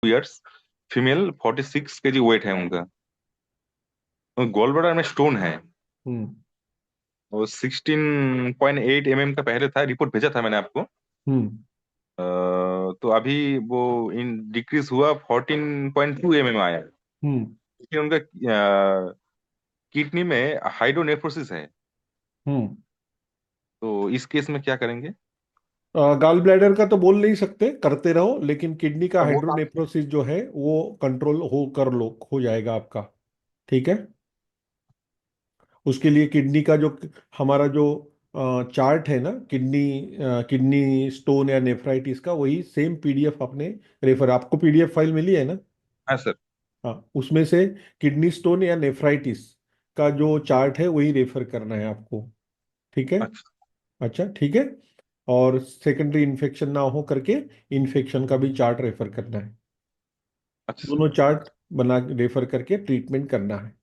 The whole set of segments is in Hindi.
ईयर्स, फीमेल, 46 kg वेट है उनका। गॉल ब्लैडर में स्टोन है। हम्म। वो 16.8 mm का पहले था, रिपोर्ट भेजा था मैंने आपको। हम्म। तो अभी वो इन डिक्रीज हुआ, 14.2 mm आया है। हम्म। लेकिन उनका किडनी में हाइड्रोनेफ्रोसिस है। हम्म। तो इस केस में क्या करेंगे? गॉल ब्लैडर का तो बोल नहीं सकते, करते रहो, लेकिन किडनी का वो बात। हाइड्रोनेफ्रोसिस जो है वो कंट्रोल हो कर लो, हो जाएगा आपका। ठीक है। उसके लिए किडनी का जो हमारा जो चार्ट है ना, किडनी स्टोन या नेफ्राइटिस का, वही सेम पीडीएफ अपने रेफर, आपको पीडीएफ फाइल मिली है ना? हाँ सर। हाँ, उसमें से किडनी स्टोन या नेफ्राइटिस का जो चार्ट है वही रेफर करना है आपको। ठीक है। अच्छा। अच्छा, ठीक है। और सेकेंडरी इन्फेक्शन ना हो करके इन्फेक्शन का भी चार्ट रेफर करना है। अच्छा सर। दोनों चार्ट बना रेफर करके ट्रीटमेंट करना है।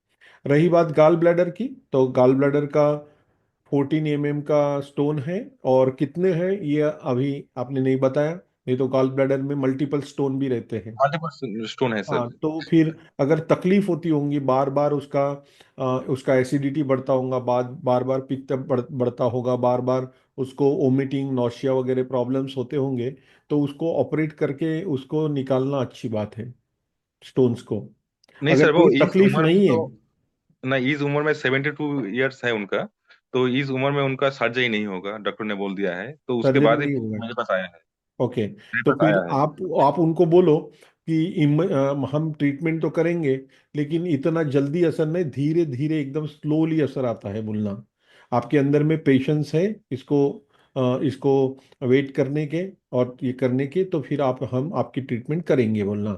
रही बात गाल ब्लैडर की, तो गाल ब्लैडर का 14 का स्टोन है। और कितने हैं ये अभी आपने नहीं बताया, नहीं तो गाल ब्लैडर में मल्टीपल स्टोन भी रहते हैं। मल्टीपल स्टोन है सर। हाँ, तो फिर अगर तकलीफ होती होंगी बार बार, उसका एसिडिटी बढ़ता होगा, बार बार पित्त बढ़ता होगा, बार बार उसको वोमिटिंग नौशिया वगैरह प्रॉब्लम्स होते होंगे, तो उसको ऑपरेट करके उसको निकालना अच्छी बात है, स्टोन्स को। नहीं अगर सर, कोई वो इस तकलीफ उम्र में नहीं है। तो, ना इस उम्र में 72 ईयर्स है उनका। तो इस उम्र में उनका सर्जरी नहीं होगा, डॉक्टर ने बोल दिया है, तो उसके सर्जरी बाद ही नहीं होगा। मेरे पास आया है। ओके। मेरे तो पास फिर आया है। आप उनको बोलो कि हम ट्रीटमेंट तो करेंगे, लेकिन इतना जल्दी असर नहीं, धीरे धीरे एकदम स्लोली असर आता है बोलना। आपके अंदर में पेशेंस है इसको वेट करने के और ये करने के, तो फिर हम आपकी ट्रीटमेंट करेंगे बोलना।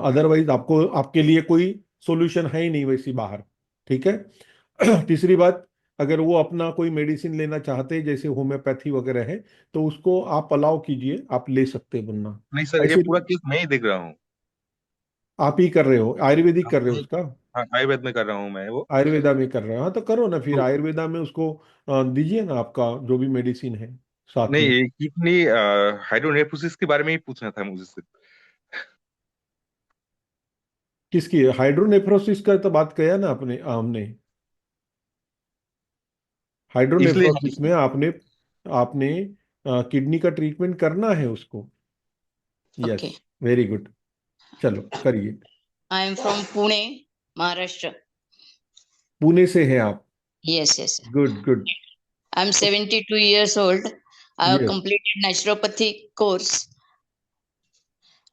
अदरवाइज आपको आपके लिए कोई सॉल्यूशन है ही नहीं वैसी बाहर। ठीक है। तीसरी बात, अगर वो अपना कोई मेडिसिन लेना चाहते हैं जैसे होम्योपैथी वगैरह है, तो उसको आप अलाउ कीजिए, आप ले सकते हैं बोलना। नहीं सर, ये ऐसे पूरा केस मैं ही देख रहा हूँ। आप ही कर रहे हो, आयुर्वेदिक हाँ, कर रहे हो उसका? हाँ, आयुर्वेद में कर रहा हूँ मैं वो। आयुर्वेदा में कर रहे हो, हाँ तो करो ना फिर तो आयुर्वेदा में उसको दीजिए ना आपका जो भी मेडिसिन है साथ में। नहीं, किडनी हाइड्रोनेफ्रोसिस के बारे में ही पूछना था मुझे सिर्फ। किसकी हाइड्रोनेफ्रोसिस का तो बात किया ना आपने, हमने इसलिए हाइड्रोनेफ्रोसिस में आपने आपने किडनी का ट्रीटमेंट करना है उसको। यस। Okay. Very good. चलो करिए। I am from Pune, Maharashtra. Pune से हैं आप? Yes, yes. Good good. I'm 72 years old. I have yes. completed naturopathy course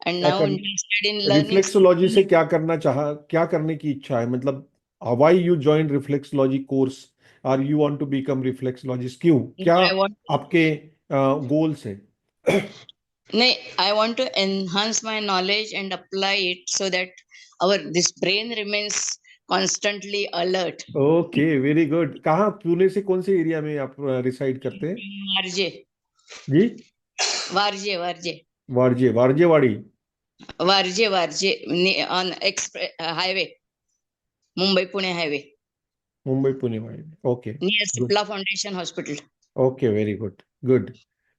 and क्या now कर interested in learning रिफ्लेक्सोलॉजी से something. क्या करने की इच्छा है, मतलब why you join reflexology course, और you want to become reflexologist, क्यों, क्या I want आपके गोल्स है? nay, I want to enhance my knowledge and apply it so that our this brain remains constantly alert. Okay, very good. कहाँ पुणे से कौन से एरिया में आप रिसाइड करते हैं? वारजे, जी? Warje, Warje, Warje, वारजेवाड़ी? Warje, Warje on express highway, Mumbai Pune highway Mumbai Pune वाड़ी। Okay. near good. Cipla Foundation Hospital. Okay, very good. Good.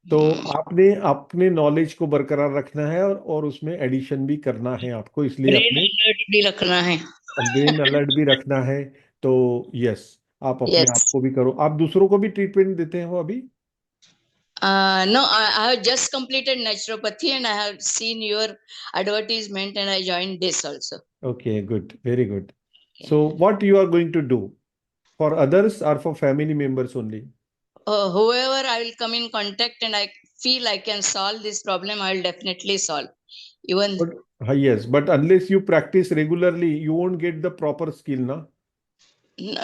तो आपने अपने नॉलेज को बरकरार रखना है, और उसमें एडिशन भी करना है आपको, इसलिए ब्रेन अपने अलर्ट भी रखना है। ब्रेन अलर्ट भी रखना है। तो यस, आप अपने आप Yes. को भी करो, आप दूसरों को भी ट्रीटमेंट देते हो अभी? No, I have just completed naturopathy and I have seen your advertisement and I joined this also. Okay, good, very good. So Okay. What you are going to do, for others और for family members only? Whoever I will come in contact and I feel I can solve this problem, I will definitely solve. Even but हाँ, yes, but unless you practice regularly you won't get the proper skill ना।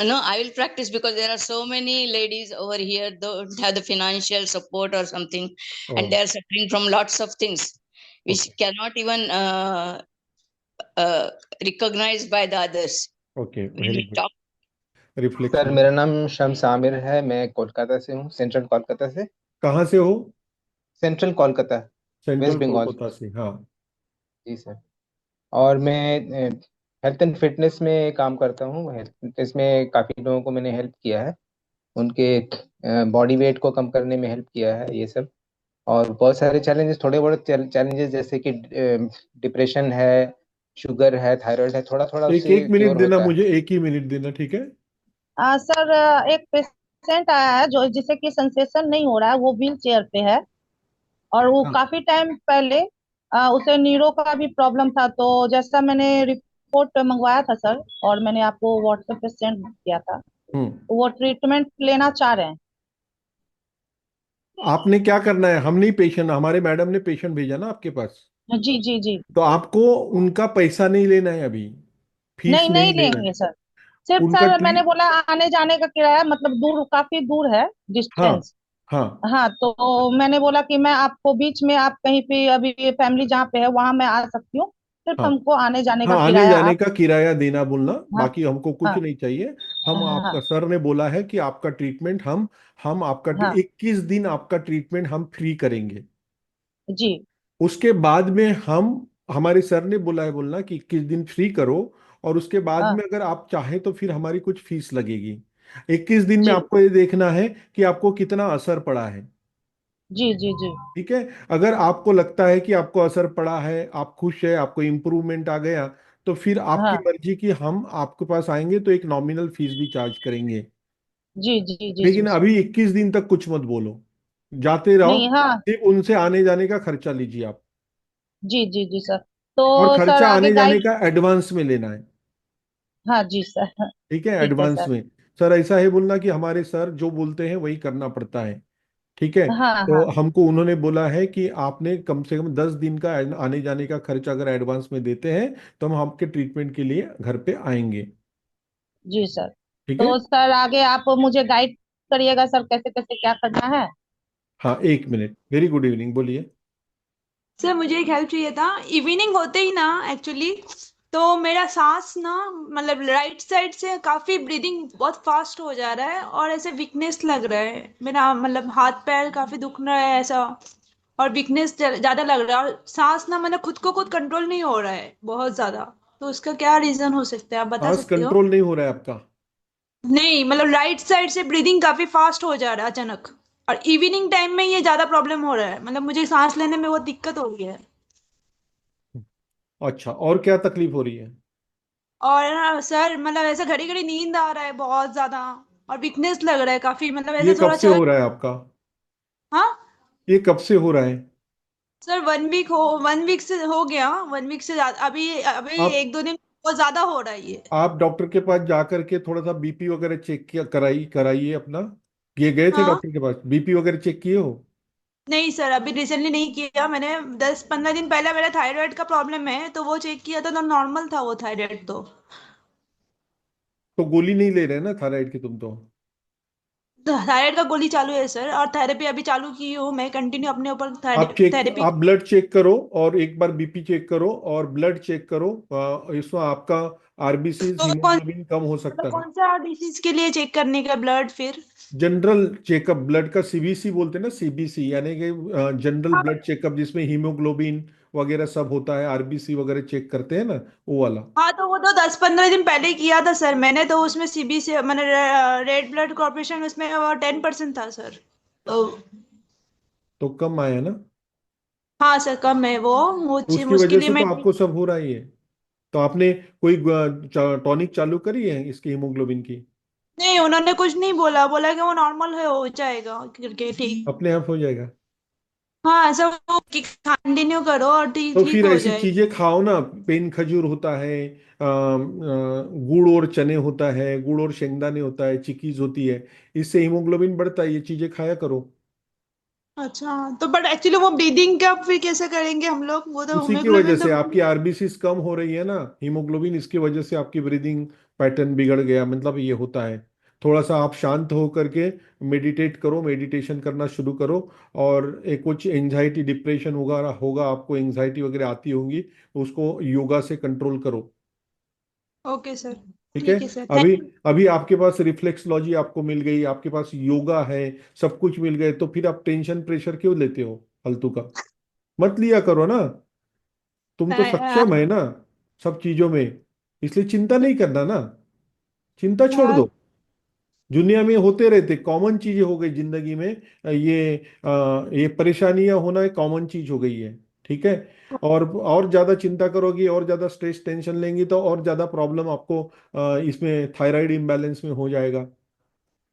no, I will practice because there are so many ladies over here don't have the financial support or something, oh, and they are suffering from lots of things which okay. cannot even uh, recognized by the others. Okay, When very we good. talk, reflex. Sir मेरा नाम शम्स आमिर है। मैं कोलकाता से हूँ, सेंट्रल कोलकाता से। कहाँ से हो? Central Kolkata, central west Bengal. Kolkata से, हाँ। जी सर। और मैं हेल्थ एंड फिटनेस में काम करता हूँ। हेल्थ फिटनेस में काफ़ी लोगों को मैंने हेल्प किया है, उनके बॉडी वेट को कम करने में हेल्प किया है, ये सब। और बहुत सारे चैलेंजेस, थोड़े बड़े चैलेंजेस, जैसे कि डिप्रेशन है, शुगर है, थायराइड है, थोड़ा थोड़ा एक उससे एक मिनट क्योर देना होता है। मुझे, एक ही मिनट देना, ठीक है। सर, एक पेशेंट आया है जो जिसे कि सेंसेशन नहीं हो रहा है, वो व्हील चेयर पे है। और वो हाँ। काफी टाइम पहले उसे नीरो का भी प्रॉब्लम था। तो जैसा मैंने रिपोर्ट मंगवाया था सर, और मैंने आपको व्हाट्सएप पे सेंड किया था, हम्म। तो वो ट्रीटमेंट लेना चाह रहे हैं। आपने क्या करना है, हम नहीं, पेशेंट, हमारे मैडम ने पेशेंट भेजा ना आपके पास, जी जी जी। तो आपको उनका पैसा नहीं लेना है अभी, फीस नहीं नहीं नहीं लेना है। लेंगे सर। सिर्फ उनका सर ट्री मैंने बोला आने जाने का किराया, मतलब दूर, काफी दूर है हाँ। डिस्टेंस। हाँ। हाँ, तो मैंने बोला कि मैं आपको बीच में, आप कहीं पे अभी फैमिली जहाँ पे है वहां मैं आ सकती हूँ, सिर्फ हाँ। हमको आने जाने हाँ, का आने किराया जाने आप। का किराया देना बोलना, हाँ बाकी हमको कुछ हाँ नहीं चाहिए। हम आपका, हाँ सर ने बोला है कि आपका ट्रीटमेंट हम आपका हाँ। 21 दिन आपका ट्रीटमेंट हम फ्री करेंगे। जी उसके बाद में हम, हमारे सर ने बोला है बोलना कि 21 दिन फ्री करो, और उसके बाद हाँ। में अगर आप चाहें तो फिर हमारी कुछ फीस लगेगी। 21 दिन में जी आपको ये देखना है कि आपको कितना असर पड़ा है। जी जी जी। ठीक है। अगर आपको लगता है कि आपको असर पड़ा है, आप खुश है, आपको इम्प्रूवमेंट आ गया, तो फिर आपकी हाँ। मर्जी की हम आपके पास आएंगे तो एक नॉमिनल फीस भी चार्ज करेंगे। जी जी जी जी लेकिन सर। अभी 21 दिन तक कुछ मत बोलो, जाते रहो, नहीं, हाँ। सिर्फ उनसे आने जाने का खर्चा लीजिए आप। जी जी जी सर। तो और सर खर्चा आगे आने जाने गाइड। का एडवांस में लेना है। हाँ जी सर। ठीक है, ठीक है एडवांस सर। में। सर ऐसा है बोलना कि हमारे सर जो बोलते हैं वही करना पड़ता है। ठीक है। हाँ तो हाँ। हमको उन्होंने बोला है कि आपने कम से कम 10 दिन का आने जाने का खर्च अगर एडवांस में देते हैं तो हम आपके ट्रीटमेंट के लिए घर पे आएंगे। जी सर। ठीक है। तो सर आगे आप मुझे गाइड करिएगा सर, कैसे कैसे क्या करना है। हाँ, एक मिनट, वेरी गुड इवनिंग, बोलिए। सर मुझे एक हेल्प चाहिए था। इवनिंग होते ही ना एक्चुअली, तो मेरा सांस ना, मतलब राइट साइड से काफी ब्रीदिंग बहुत फास्ट हो जा रहा है, और ऐसे वीकनेस लग रहा है मेरा, मतलब हाथ पैर काफी दुख रहा है ऐसा, और वीकनेस ज्यादा लग रहा है, और सांस ना, मतलब खुद को खुद कंट्रोल नहीं हो रहा है बहुत ज्यादा। तो उसका क्या रीजन हो सकता है, आप बता सांस सकते हो? कंट्रोल नहीं हो रहा है आपका? नहीं, मतलब राइट साइड से ब्रीदिंग काफी फास्ट हो जा रहा है अचानक, और इवनिंग टाइम में ये ज्यादा प्रॉब्लम हो रहा है, मतलब मुझे सांस लेने में बहुत दिक्कत हो रही है। अच्छा, और क्या तकलीफ हो रही है? और ना सर, मतलब ऐसा घड़ी घड़ी नींद आ रहा है बहुत ज्यादा, और वीकनेस लग रहा है काफी, मतलब ये ऐसा कब थोड़ा से चल। हो रहा है आपका? हाँ ये कब से हो रहा है? सर, 1 वीक से हो गया, 1 वीक से ज्यादा, अभी अभी आप 1-2 दिन बहुत ज्यादा हो रहा है ये। आप डॉक्टर के पास जा करके थोड़ा सा बीपी वगैरह चेक किया, कराइए अपना। ये गए थे हाँ। डॉक्टर के पास, बीपी वगैरह चेक किए हो? नहीं सर, अभी रिसेंटली नहीं किया मैंने। 10-15 दिन पहले मेरा थायराइड का प्रॉब्लम है, तो वो चेक किया था, तो नॉर्मल था वो थायराइड तो। तो गोली नहीं ले रहे ना थायराइड की तुम तो? थायराइड का गोली चालू है सर, और थेरेपी अभी चालू की हूँ मैं, कंटिन्यू अपने ऊपर थेरेपी। आप ब्लड चेक करो, और एक बार बीपी चेक करो और ब्लड चेक करो। इसमें आपका आरबीसी, तो कौन, हीमोग्लोबिन कम हो मतलब सकता है। कौन सा डिसीज के लिए चेक करने का ब्लड फिर? जनरल चेकअप, ब्लड का सीबीसी बोलते हैं ना, सीबीसी यानी कि जनरल ब्लड चेकअप, जिसमें हीमोग्लोबिन वगैरह सब होता है, आरबीसी वगैरह चेक करते हैं ना, वो वाला। हाँ, तो वो तो 10-15 दिन पहले किया था सर मैंने, तो उसमें सीबीसी, मैंने रेड ब्लड कॉर्पोरेशन, उसमें वो 10% था सर। तो तो कम आया ना? हाँ सर, कम है वो, तो मुझे उसकी उसके वजह लिए से तो मैं। आपको सब हो रहा ही है। तो आपने कोई टॉनिक चालू करी है इसकी हीमोग्लोबिन की? नहीं, उन्होंने कुछ नहीं बोला, बोला कि वो नॉर्मल है, हो जाएगा करके ठीक। अपने आप हो जाएगा। हाँ सर, वो कंटिन्यू करो और ठीक तो ठीक फिर हो ऐसी जाए। चीजें खाओ ना, पेन खजूर होता है, गुड़ और चने होता है, गुड़ और शेंगदाने होता है, चिकीज होती है, इससे हीमोग्लोबिन बढ़ता है, ये चीजें खाया करो। अच्छा, तो बट एक्चुअली वो ब्रीदिंग का फिर कैसे करेंगे हम लोग, वो तो उसी की वजह हीमोग्लोबिन से तो। आपकी आरबीसीज कम हो रही है ना, हीमोग्लोबिन, इसकी वजह से आपकी ब्रीदिंग पैटर्न बिगड़ गया, मतलब ये होता है। थोड़ा सा आप शांत हो करके मेडिटेट करो, मेडिटेशन करना शुरू करो। और एक कुछ एंजाइटी डिप्रेशन होगा होगा आपको, एंजाइटी वगैरह आती होंगी, उसको योगा से कंट्रोल करो। Okay sir. ठीक है। ठीक है सर, अभी थैंक यू। अभी आपके पास रिफ्लेक्सलॉजी आपको मिल गई, आपके पास योगा है, सब कुछ मिल गए, तो फिर आप टेंशन प्रेशर क्यों लेते हो फालतू का? मत लिया करो ना। तुम तो सक्षम है ना सब चीजों में, इसलिए चिंता नहीं करना ना, चिंता छोड़ दो। दुनिया में होते रहते, कॉमन चीजें हो गई जिंदगी में। ये परेशानियां होना एक कॉमन चीज हो गई है। ठीक है। और ज्यादा चिंता करोगी, और ज्यादा स्ट्रेस टेंशन लेंगी, तो और ज्यादा प्रॉब्लम आपको इसमें थायराइड इम्बैलेंस में हो जाएगा।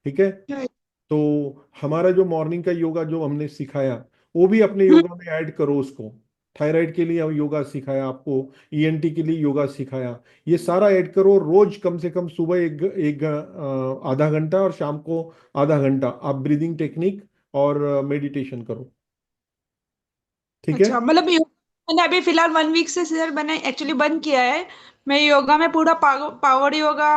ठीक है। Right. तो हमारा जो मॉर्निंग का योगा जो हमने सिखाया, वो भी अपने हम्म, योगा में ऐड करो उसको। थायराइड के लिए हम योगा सिखाया आपको, ईएनटी के लिए योगा सिखाया, ये सारा ऐड करो रोज। कम से कम सुबह एक आधा घंटा और शाम को आधा घंटा आप ब्रीदिंग टेक्निक और मेडिटेशन करो। ठीक है। अच्छा, मतलब मैंने अभी फिलहाल 1 वीक से सर मैंने एक्चुअली बंद किया है। मैं योगा में पूरा पावर योगा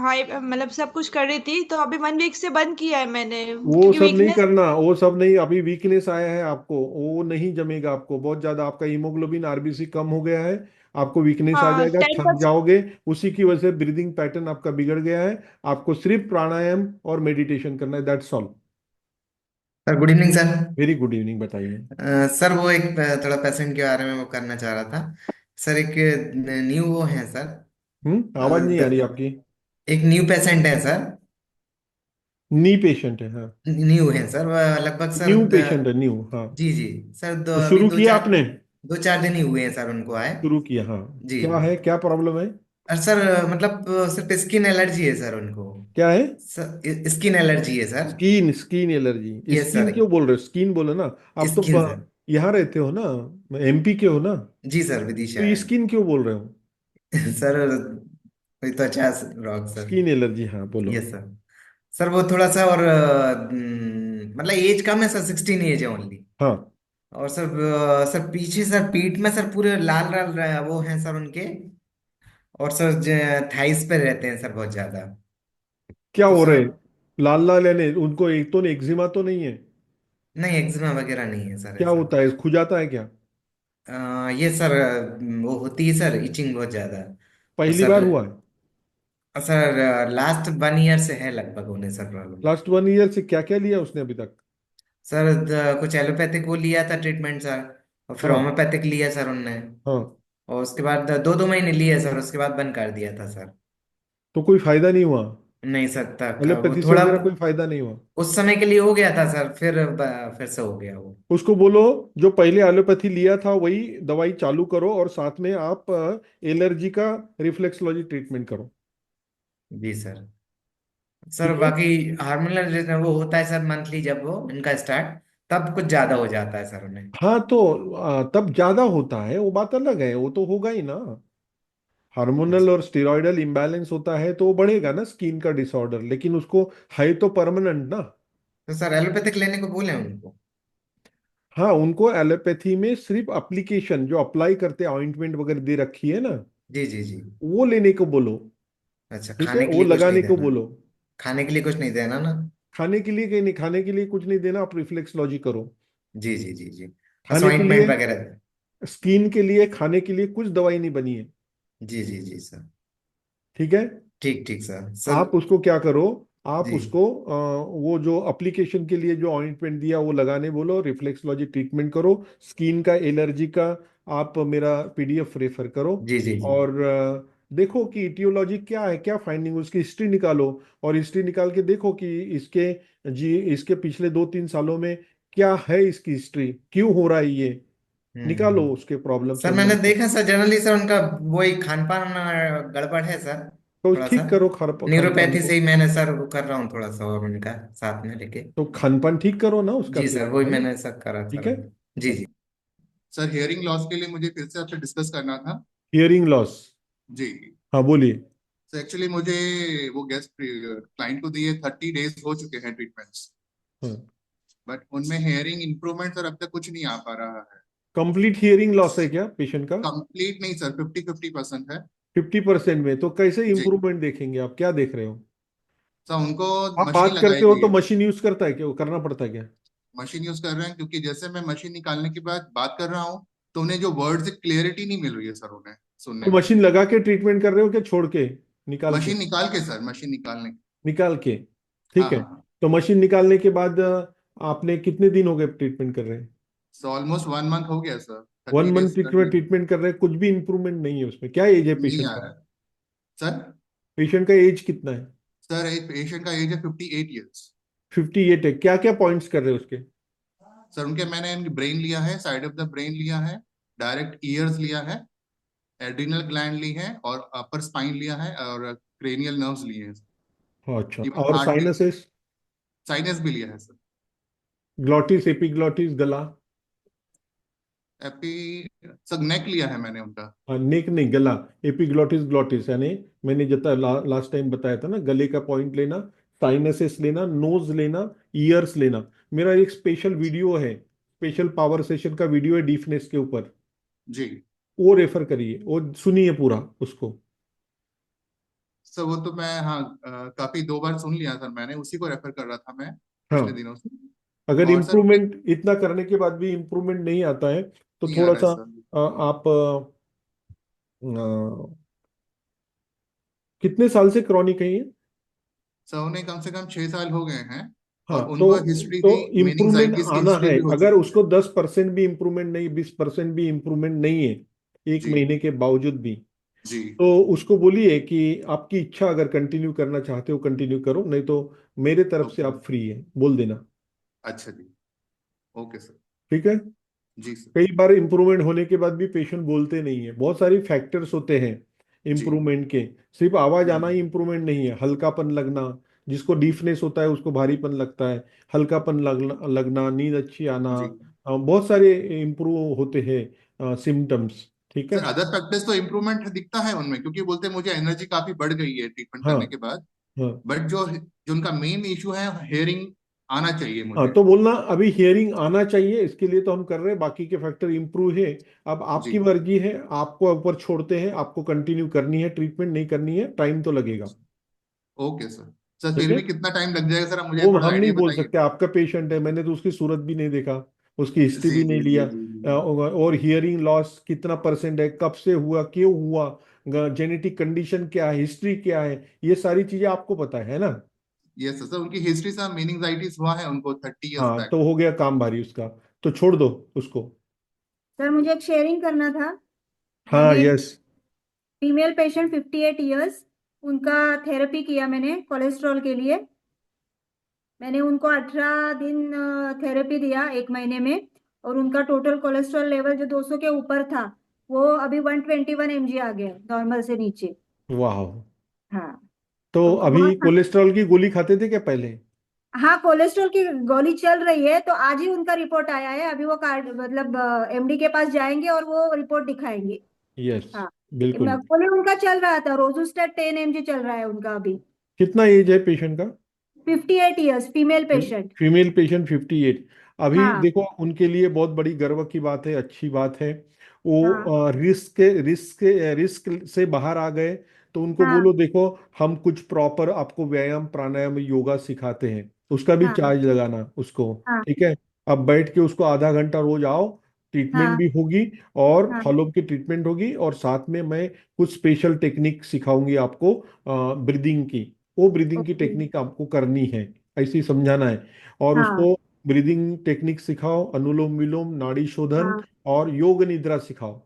हाई मतलब सब कुछ कर रही थी, तो अभी 1 वीक से बंद किया है मैंने वो क्योंकि सब नहीं वीकनेस। करना, वो सब नहीं। अभी वीकनेस आया है आपको, वो नहीं जमेगा आपको। बहुत ज्यादा आपका हीमोग्लोबिन आरबीसी कम हो गया है, आपको वीकनेस आ हाँ, जाएगा, थक 10%। जाओगे। उसी की वजह से ब्रीदिंग पैटर्न आपका बिगड़ गया है। आपको सिर्फ प्राणायाम और मेडिटेशन करना है, that's all. Sir good evening sir. Very good evening, बताइए। सर वो एक थोड़ा पेशेंट के बारे में वो करना चाह रहा था। सर एक न्यू वो है सर। आवाज नहीं आ रही द, आपकी। एक न्यू पेशेंट है सर। नी पेशेंट है, हाँ। न्यू है सर, वह लगभग सर न्यू पेशेंट है, न्यू, हाँ। जी जी। सर तो अभी शुरू किया आपने? दो चार दिन ही हुए हैं सर उनको आए। शुरू किया, हाँ। जी। क्या है, क्या प्रॉब्लम है? और सर मतलब सिर्फ स्किन एलर्जी है सर उनको। क्या है? सर स्किन एलर्जी है sir. Skin, skin allergy? Yes skin sir. क्यों बोल रहे हो? स्किन बोलो ना। आप तो स्किन सर। यहाँ रहते हो ना, एमपी के हो ना, जी सर, विदिशा तो ये है। स्किन क्यों बोल रहे हो? सर कोई तो अच्छा रॉक सर। स्किन एलर्जी, हाँ बोलो। Yes sir. सर वो थोड़ा सा और मतलब एज कम है सर, 16 एज है ओनली। हाँ, और सर सर पीछे सर पीठ में सर पूरे लाल लाल वो हैं सर उनके। और सर थाइस पे रहते हैं सर बहुत ज्यादा। क्या तो हो रहे सर हैं? लाल लाल यानी उनको एक तो एक्जिमा तो नहीं है? नहीं, एक्जिमा वगैरह नहीं है सर क्या ऐसा। होता है, खुजाता है क्या? ये सर वो होती है सर इचिंग बहुत ज्यादा। और पहली सर बार हुआ है? सर लास्ट 1 ईयर से है लगभग उन्हें सर प्रॉब्लम। लास्ट 1 ईयर से क्या क्या लिया उसने अभी तक? सर कुछ एलोपैथिक वो लिया था ट्रीटमेंट सर। और फिर हाँ, होम्योपैथिक लिया सर उनने। हाँ। और उसके बाद 2-2 महीने लिए सर, उसके बाद बंद कर दिया था सर। तो कोई फायदा नहीं हुआ? नहीं सर, तक वो एलोपैथी से थोड़ा वगैरह कोई फायदा नहीं हुआ? उस समय के लिए हो गया था सर, फिर फिर से हो गया वो। उसको बोलो जो पहले एलोपैथी लिया था वही दवाई चालू करो, और साथ में आप एलर्जी का रिफ्लेक्सोलॉजी ट्रीटमेंट करो। जी सर। सर ठीक है। बाकी हार्मोनल वो होता है सर मंथली, जब वो इनका स्टार्ट तब कुछ ज्यादा हो जाता है सर उन्हें। हाँ, तो तब ज्यादा होता है, वो बात अलग है, वो तो होगा ही ना। हार्मोनल अच्छा। और स्टेरॉयडल इम्बैलेंस होता है तो वो बढ़ेगा ना, स्किन का डिसऑर्डर, लेकिन उसको है तो परमानेंट ना। तो सर एलोपैथिक लेने को बोले उनको। हाँ, उनको एलोपैथी में सिर्फ एप्लीकेशन जो अप्लाई करते हैं, ऑइंटमेंट वगैरह दे रखी है ना, जी जी जी। वो लेने को बोलो। अच्छा, ठीक है, खाने के वो लिए कुछ नहीं लगाने को देना। बोलो। खाने के लिए कुछ नहीं देना ना। खाने के लिए कहीं नहीं, खाने के लिए कुछ नहीं देना, आप रिफ्लेक्सोलॉजी करो। जी जी जी जी। बस खाने के लिए, ऑइंटमेंट वगैरह। स्किन के लिए खाने के लिए कुछ दवाई नहीं बनी है। जी जी जी सर। ठीक है। ठीक ठीक सर सर। आप उसको क्या करो, आप जी उसको वो जो अप्लीकेशन के लिए जो ऑइंटमेंट दिया वो लगाने बोलो, रिफ्लेक्सोलॉजी ट्रीटमेंट करो। स्किन का, एलर्जी का आप मेरा पीडीएफ रेफर करो। जी जी जी। और देखो कि इटियोलॉजी क्या है, क्या फाइंडिंग, उसकी हिस्ट्री निकालो। और हिस्ट्री निकाल के देखो कि इसके पिछले 2-3 सालों में क्या है, इसकी हिस्ट्री क्यों हो रहा है ये। निकालो हम्म। उसके प्रॉब्लम सर मैंने संबंध। देखा सर, जनरली सर उनका वही खान पान गड़बड़ है सर। तो थोड़ा सा ठीक करो खान पान न्यूरोपैथी से को। ही मैंने सर वो कर रहा हूँ थोड़ा सा, और उनका साथ में लेके। तो खान पान ठीक करो ना उसका जी फिर, सर, वही है ना? मैंने सर करा ठीक सर। है। जी जी। सर हियरिंग लॉस के लिए मुझे फिर से आपसे डिस्कस करना था। Hearing loss? जी। हाँ, बोलिए। सर एक्चुअली मुझे वो गेस्ट क्लाइंट को दिए 30 डेज हो चुके हैं ट्रीटमेंट्स। हाँ। बट उनमें हेयरिंग इम्प्रूवमेंट सर अब तक कुछ नहीं आ पा रहा है। कंप्लीट हियरिंग लॉस है क्या पेशेंट का? कंप्लीट नहीं सर, 50-50% है। 50% में तो कैसे जी। इंप्रूवमेंट देखेंगे? आप क्या देख रहे हो? सर उनको आप मशीन बात लगाई करते हो गई तो है। मशीन यूज करता है क्या, वो करना पड़ता है क्या? मशीन यूज कर रहे हैं क्योंकि जैसे मैं मशीन निकालने के बाद बात कर रहा हूँ तो उन्हें जो वर्ड्स क्लियरिटी नहीं मिल रही है सर उन्हें तो सुनने में। मशीन लगा के ट्रीटमेंट कर रहे हो क्या, छोड़ के, निकाल के? मशीन निकाल के सर, मशीन निकालने। निकाल के। हाँ ठीक है। हाँ। तो मशीन निकालने के बाद आपने कितने दिन हो गए ट्रीटमेंट कर रहे हैं? सो ऑलमोस्ट 1 मंथ हो गया sir. One 30 days month treatment कर रहे हैं, कुछ भी इंप्रूवमेंट नहीं है उसमें? क्या एज है नहीं पेशेंट आ का? रहा है सर। पेशेंट का एज कितना है? सर एक पेशेंट का एज है 58 ईयर्स। 58 है, क्या क्या पॉइंट्स कर रहे हो उसके? सर उनके मैंने ब्रेन लिया है, साइड ऑफ द ब्रेन लिया है, डायरेक्ट ईयर्स लिया है, एड्रिनल ग्लैंड ली है, और अपर स्पाइन लिया है, और क्रेनियल नर्व्स लिए हैं। अच्छा, इवन और हार्ट भी, साइनसेस? साइनस भी लिया है सर। ग्लॉटिस, एपिग्लॉटिस, गला? एपी, सर नेक लिया है मैंने उनका। हाँ, नेक नहीं, गला। एपिग्लॉटिस, ग्लॉटिस यानी मैंने जता लास्ट टाइम बताया था ना, गले का पॉइंट लेना, साइनसेस लेना, नोज लेना, ईयर्स लेना। मेरा एक स्पेशल वीडियो है, स्पेशल पावर सेशन का वीडियो है डीफनेस के ऊपर, जी वो रेफर करिए, वो सुनिए पूरा उसको। सर, वो तो मैं, हाँ, काफी 2 बार सुन लिया सर, मैंने उसी को रेफर कर रहा था मैं पिछले हाँ, दिनों से। अगर और सर इम्प्रूवमेंट इतना करने के बाद भी इम्प्रूवमेंट नहीं आता है तो नहीं आ थोड़ा रहा है सा सर। आप कितने साल से क्रॉनिक है ये? सर उन्हें कम से कम 6 साल हो गए हैं, हाँ, और उनको हिस्ट्री तो भी, इम्प्रूवमेंट मेनिंजाइटिस की आना हिस्ट्री है। भी हो अगर चुकी है। उसको 10% भी इम्प्रूवमेंट नहीं, 20% भी इम्प्रूवमेंट नहीं है एक जी महीने के बावजूद भी, जी। तो उसको बोलिए कि आपकी इच्छा, अगर कंटिन्यू करना चाहते हो कंटिन्यू करो, नहीं तो मेरे तरफ से ओके, आप फ्री है, बोल देना। अच्छा जी, ओके सर। ठीक है? जी सर। कई बार इम्प्रूवमेंट होने के बाद भी पेशेंट बोलते नहीं है, बहुत सारी फैक्टर्स होते हैं जी इम्प्रूवमेंट के। सिर्फ आवाज आना जी ही इम्प्रूवमेंट नहीं है, हल्कापन लगना, जिसको डीफनेस होता है उसको भारीपन लगता है, हल्कापन लगना, नींद अच्छी आना, जी। बहुत सारे इम्प्रूव होते हैं सिम्टम्स। ठीक है? सर अदर फैक्टर्स तो इम्प्रूवमेंट दिखता है उनमें, क्योंकि बोलते हैं मुझे एनर्जी काफी बढ़ गई है ट्रीटमेंट हाँ करने के बाद। हाँ बट जो जो उनका मेन इशू है, हेयरिंग आना चाहिए हाँ, मुझे। तो बोलना अभी हियरिंग आना चाहिए, इसके लिए तो हम कर रहे हैं, बाकी के फैक्टर इम्प्रूव है। अब जी आपकी मर्जी है, आपको ऊपर छोड़ते हैं, आपको कंटिन्यू करनी है ट्रीटमेंट, नहीं करनी है, टाइम तो लगेगा। Okay sir. सर ठीक फिर है? भी कितना टाइम लग जाएगा सर, मुझे वो थोड़ा हम नहीं आइडिया बोल बताइए। सकते, आपका पेशेंट है, मैंने तो उसकी सूरत भी नहीं देखा, उसकी हिस्ट्री जी भी नहीं जी लिया। जी जी और हियरिंग लॉस कितना परसेंट है, कब से हुआ, क्यों हुआ, जेनेटिक कंडीशन क्या है, हिस्ट्री क्या है, ये सारी चीजें आपको पता है ना? Yes sir. सर उनकी हिस्ट्री से मेनिंजाइटिस हुआ है उनको 30 इयर्स हाँ, बैक। तो हो गया काम भारी उसका, तो छोड़ दो उसको। सर मुझे एक शेयरिंग करना था। हाँ, मैंने एक यस। फीमेल पेशेंट 58 इयर्स, उनका थेरेपी किया मैंने कोलेस्ट्रॉल के लिए। मैंने उनको 18 दिन थेरेपी दिया एक महीने में, और उनका टोटल कोलेस्ट्रॉल लेवल जो 200 के ऊपर था, वो अभी 121 mg आ गया नॉर्मल से नीचे। वाह। हाँ। तो तो अभी बहुत, कोलेस्ट्रॉल की गोली खाते थे क्या पहले? हाँ कोलेस्ट्रॉल की गोली चल रही है, तो आज ही उनका रिपोर्ट आया है। अभी वो कार्ड मतलब एमडी के पास जाएंगे और वो रिपोर्ट दिखाएंगे। यस, हाँ। बिल्कुल। गोली उनका चल रहा था, रोजुस्टेट 10 mg चल रहा है उनका अभी। कितना एज है पेशेंट का? 58 years, female patient. Female patient 58। अभी हाँ देखो, उनके लिए बहुत बड़ी गर्व की बात है, अच्छी बात है। हाँ वो रिस्क से बाहर आ गए, तो उनको हाँ बोलो देखो, हम कुछ प्रॉपर आपको व्यायाम, प्राणायाम, योगा सिखाते हैं, उसका भी हाँ चार्ज लगाना उसको। हाँ ठीक है? अब बैठ के उसको आधा घंटा रोज आओ, ट्रीटमेंट हाँ भी होगी, और हाँ। फॉलोअप की ट्रीटमेंट होगी, और साथ में मैं कुछ स्पेशल टेक्निक सिखाऊंगी आपको, ब्रीदिंग की। वो ब्रीदिंग की ओके। टेक्निक आपको करनी है, ऐसे ही समझाना है। और हाँ उसको ब्रीदिंग टेक्निक सिखाओ, अनुलोम विलोम, नाड़ी शोधन हाँ और योग निद्रा सिखाओ।